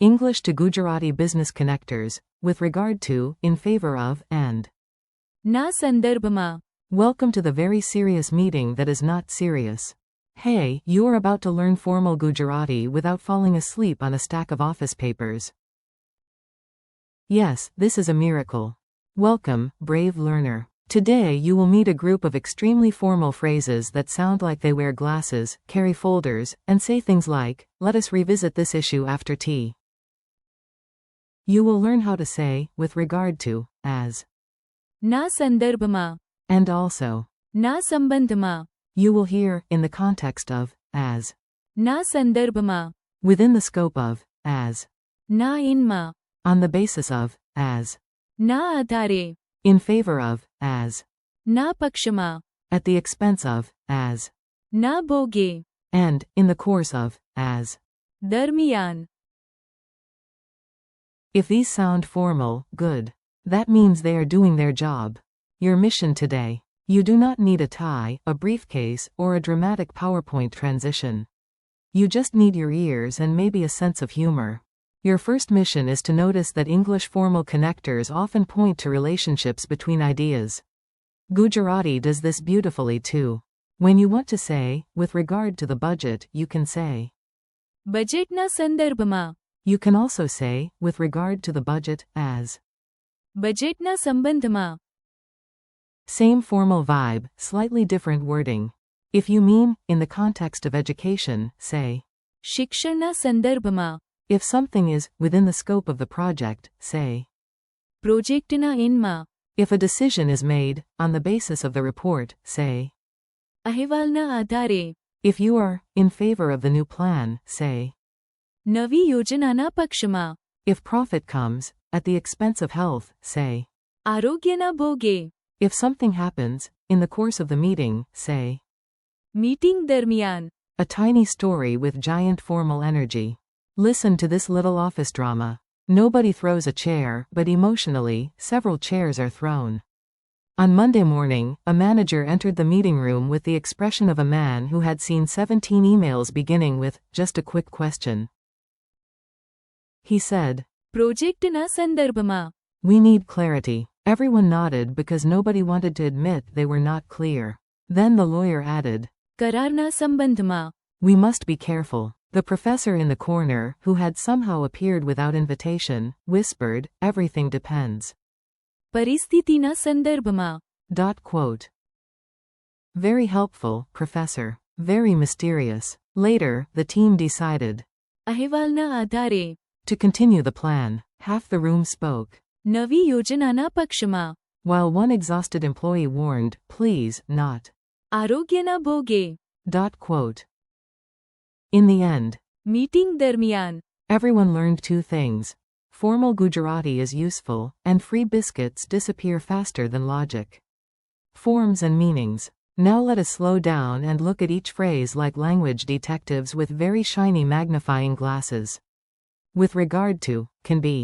English to Gujarati business connectors, with regard to, in favor of, and. ના સંદર્ભમાં. Welcome to the very serious meeting that is not serious. Hey, you are about to learn formal Gujarati without falling asleep on a stack of office papers. Yes, this is a miracle. Welcome, brave learner. Today you will meet a group of extremely formal phrases that sound like they wear glasses, carry folders, and say things like, let us revisit this issue after tea. You will learn how to say, with regard to, as. ના સંદર્ભમાં. And also. ના સંબંધમાં. You will hear, in the context of, as. ના સંદર્ભમાં. Within the scope of, as. ના ઇનમાં. On the basis of, as. ના આધારે. In favor of, as. ના પક્ષમાં. At the expense of, as. ના ભોગે. And, in the course of, as. દરમિયાન. If these sound formal, good. That means they are doing their job. Your mission today. You do not need a tie, a briefcase, or a dramatic PowerPoint transition. You just need your ears and maybe a sense of humor. Your first mission is to notice that English formal connectors often point to relationships between ideas. Gujarati does this beautifully too. When you want to say, with regard to the budget, you can say. બજેટના સંદર્ભમાં. You can also say, with regard to the budget, as. બજેટના સંબંધમાં. Same formal vibe, slightly different wording. If you mean, in the context of education, say. શિક્ષણના સંદર્ભમાં. If something is, within the scope of the project, say. પ્રોજેક્ટના ઇનમાં. If a decision is made, on the basis of the report, say. અહેવાલના આધારે. If you are, in favor of the new plan, say. નવી યોજનાના પક્ષમાં. If profit comes, at the expense of health, say. આરોગ્યના ભોગે. If something happens, in the course of the meeting, say. Meeting દરમિયાન. A tiny story with giant formal energy. Listen to this little office drama. Nobody throws a chair, but emotionally, several chairs are thrown. On Monday morning, a manager entered the meeting room with the expression of a man who had seen 17 emails beginning with, just a quick question. He said. પ્રોજેક્ટના સંદર્ભમાં. We need clarity. Everyone nodded because nobody wanted to admit they were not clear. Then the lawyer added. કરારના સંબંધમાં. We must be careful. The professor in the corner, who had somehow appeared without invitation, whispered, everything depends. પરિસ્થિતિના સંદર્ભમાં. Quote. Very helpful, professor. Very mysterious. Later, the team decided. અહેવાલના આધારે. To continue the plan. Half the room spoke. નવી યોજનાના પક્ષમાં. While one exhausted employee warned, please, not. આરોગ્યના ભોગે. Quote. In the end. Meeting દરમિયાન. Everyone learned two things. Formal Gujarati is useful, and free biscuits disappear faster than logic. Forms and meanings. Now let us slow down and look at each phrase like language detectives with very shiny magnifying glasses. With regard to, can be.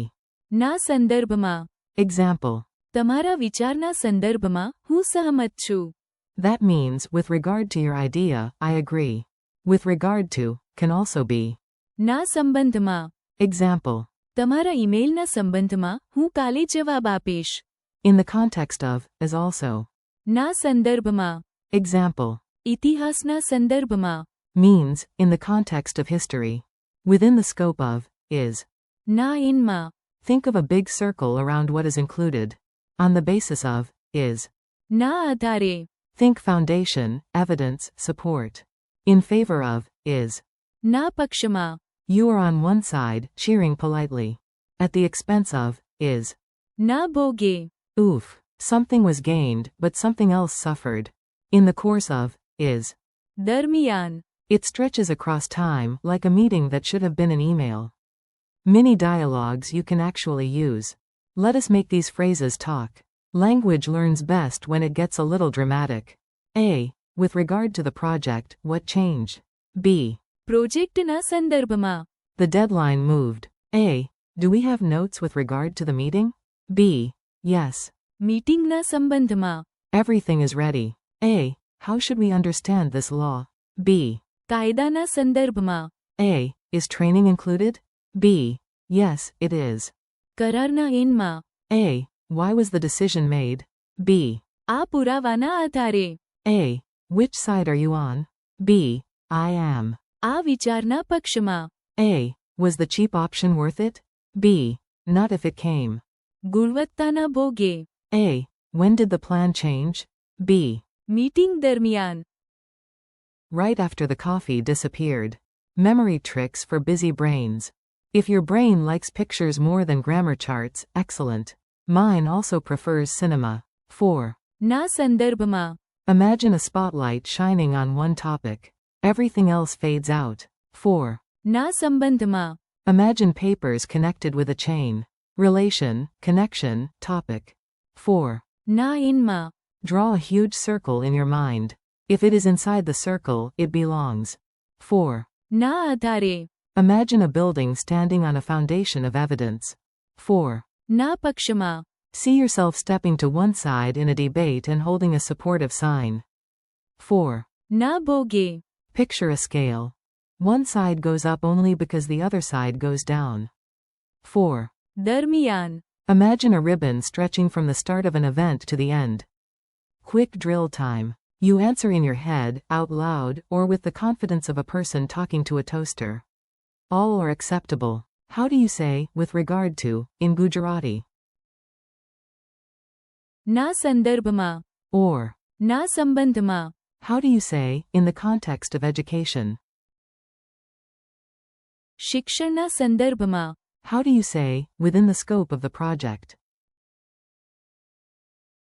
ના સંદર્ભમાં. Example. તમારા વિચારના સંદર્ભમાં હું સહમત છું. That means, with regard to your idea, I agree. With regard to, can also be. ના સંબંધમાં. Example. તમારા ઇમેઇલના સંબંધમાં હું કાલે જવાબ આપીશ. In the context of, is also. ના સંદર્ભમાં. Example. ઇતિહાસના સંદર્ભમાં. Means, in the context of history. Within the scope of, is. ના ઇનમાં. Think of a big circle around what is included. On the basis of, is. ના આધારે. Think foundation, evidence, support. In favor of, is. ના પક્ષમાં. You are on one side, cheering politely. At the expense of, is. ના ભોગે. Oof. Something was gained, but something else suffered. In the course of, is. દરમિયાન. It stretches across time, like a meeting that should have been an email. Mini dialogues you can actually use. Let us make these phrases talk. Language learns best when it gets a little dramatic. A. With regard to the project, what changed? B. પ્રોજેક્ટના સંદર્ભમાં. The deadline moved. A. Do we have notes with regard to the meeting? B. Yes. મીટિંગના સંબંધમાં. Everything is ready. A. How should we understand this law? B. કાયદાના સંદર્ભમાં. A. Is training included? B. Yes, it is. કરારના એનમાં. A. Why was the decision made? B. આ પુરાવાના આધારે. A. Which side are you on? B. I am. આ વિચારના પક્ષમાં. A. Was the cheap option worth it? B. Not if it came. ગુણવત્તાના ભોગે. A. When did the plan change? B. Meeting દરમિયાન. Right after the coffee disappeared. Memory tricks for busy brains. If your brain likes pictures more than grammar charts, excellent. Mine also prefers cinema. 4. ના સંદર્ભમાં. Imagine a spotlight shining on one topic. Everything else fades out. 4. ના સંબંધમાં. Imagine papers connected with a chain. Relation, connection, topic. 4. ના એનમાં. Draw a huge circle in your mind. If it is inside the circle, it belongs. 4. ના આધારે. Imagine a building standing on a foundation of evidence. 4. ના પક્ષમાં. See yourself stepping to one side in a debate and holding a supportive sign. 4. ના ભોગે. Picture a scale. One side goes up only because the other side goes down. 4. દરમિયાન. Imagine a ribbon stretching from the start of an event to the end. Quick drill time. You answer in your head, out loud, or with the confidence of a person talking to a toaster. All are acceptable. How do you say, with regard to, in Gujarati? ના સંદર્ભમાં. Or, ના સંબંધમાં. how do you say, in the context of education? શિક્ષણના સંદર્ભમાં. How do you say, within the scope of the project?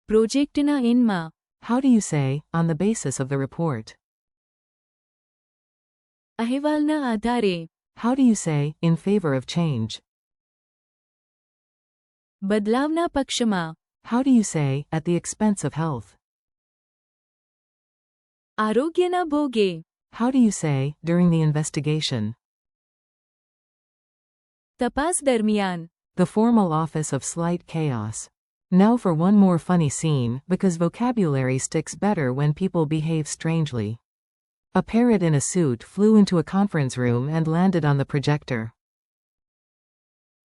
પ્રોજેક્ટના એનમાં. How do you say, on the basis of the report? અહેવાલના આધારે. How do you say, in favor of change? બદલાવના પક્ષમાં. How do you say, at the expense of health? આરોગ્યના ભોગે. How do you say, during the investigation? તપાસ દરમિયાન. The formal office of slight chaos. Now for one more funny scene, because vocabulary sticks better when people behave strangely. A parrot in a suit flew into a conference room and landed on the projector.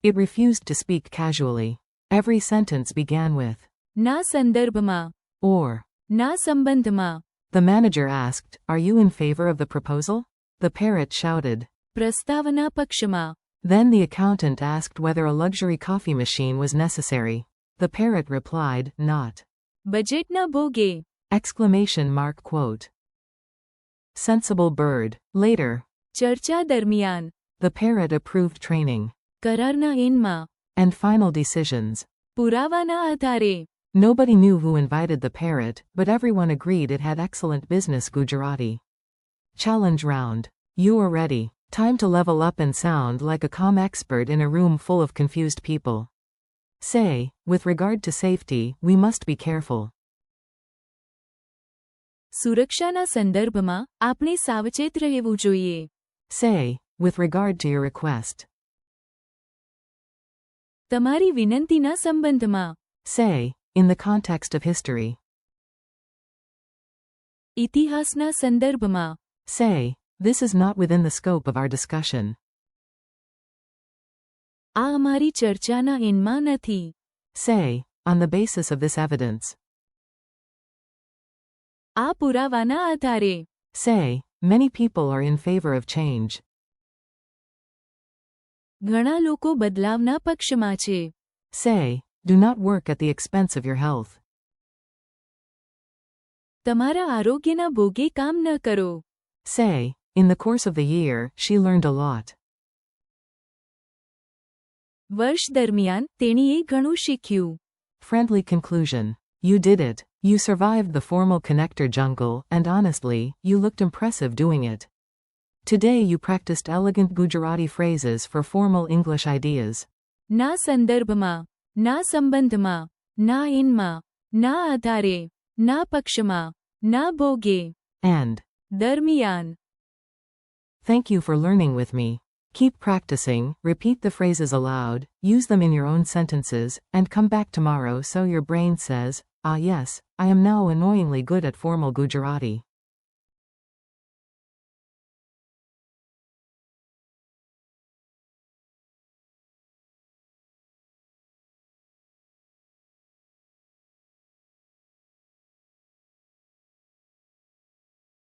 It refused to speak casually. Every sentence began with, ના સંદર્ભમાં. or. ના સંબંધમાં. The manager asked, "Are you in favor of the proposal?" The parrot shouted. પ્રસ્તાવના પક્ષમાં. Then the accountant asked whether a luxury coffee machine was necessary. The parrot replied, "Not." બજેટના ભોગે. Exclamation mark quote. Sensible bird. Later. ચર્ચા દરમિયાન. The parrot approved training. કરારના એનમાં. And final decisions. પુરાવાના આધારે. Nobody knew who invited the parrot, but everyone agreed it had excellent business Gujarati. Challenge round. You are ready. Time to level up and sound like a calm expert in a room full of confused people. Say, with regard to safety, we must be careful. સુરક્ષાના સંદર્ભમાં આપણે સાવચેત રહેવું જોઈએ. Say, with regard to your request. તમારી વિનંતીના સંબંધમાં. Say, in the context of history. ઇતિહાસના સંદર્ભમાં. Say, this is not within the scope of our discussion. આ અમારી ચર્ચાના એનમાં નથી. Say, on the basis of this evidence. આ પુરાવાના આધારે. Say, many people are in favor of change. ઘણા લોકો બદલાવના પક્ષમાં છે. Say, do not work at the expense of your health. તમારા આરોગ્યના ભોગે કામ ન કરો. Say, in the course of the year, she learned a lot. વર્ષ દરમિયાન તેણીએ ઘણું શીખ્યું. Friendly conclusion. You did it. You survived the formal connector jungle, and honestly, you looked impressive doing it. Today you practiced elegant Gujarati phrases for formal English ideas. ના સંદર્ભમાં. ના સંબંધમાં. ના એનમાં. ના આધારે. ના પક્ષમાં. ના ભોગે. And. દરમિયાન. Thank you for learning with me. Keep practicing, repeat the phrases aloud, use them in your own sentences, and come back tomorrow so your brain says, "Ah yes, I am now annoyingly good at formal Gujarati."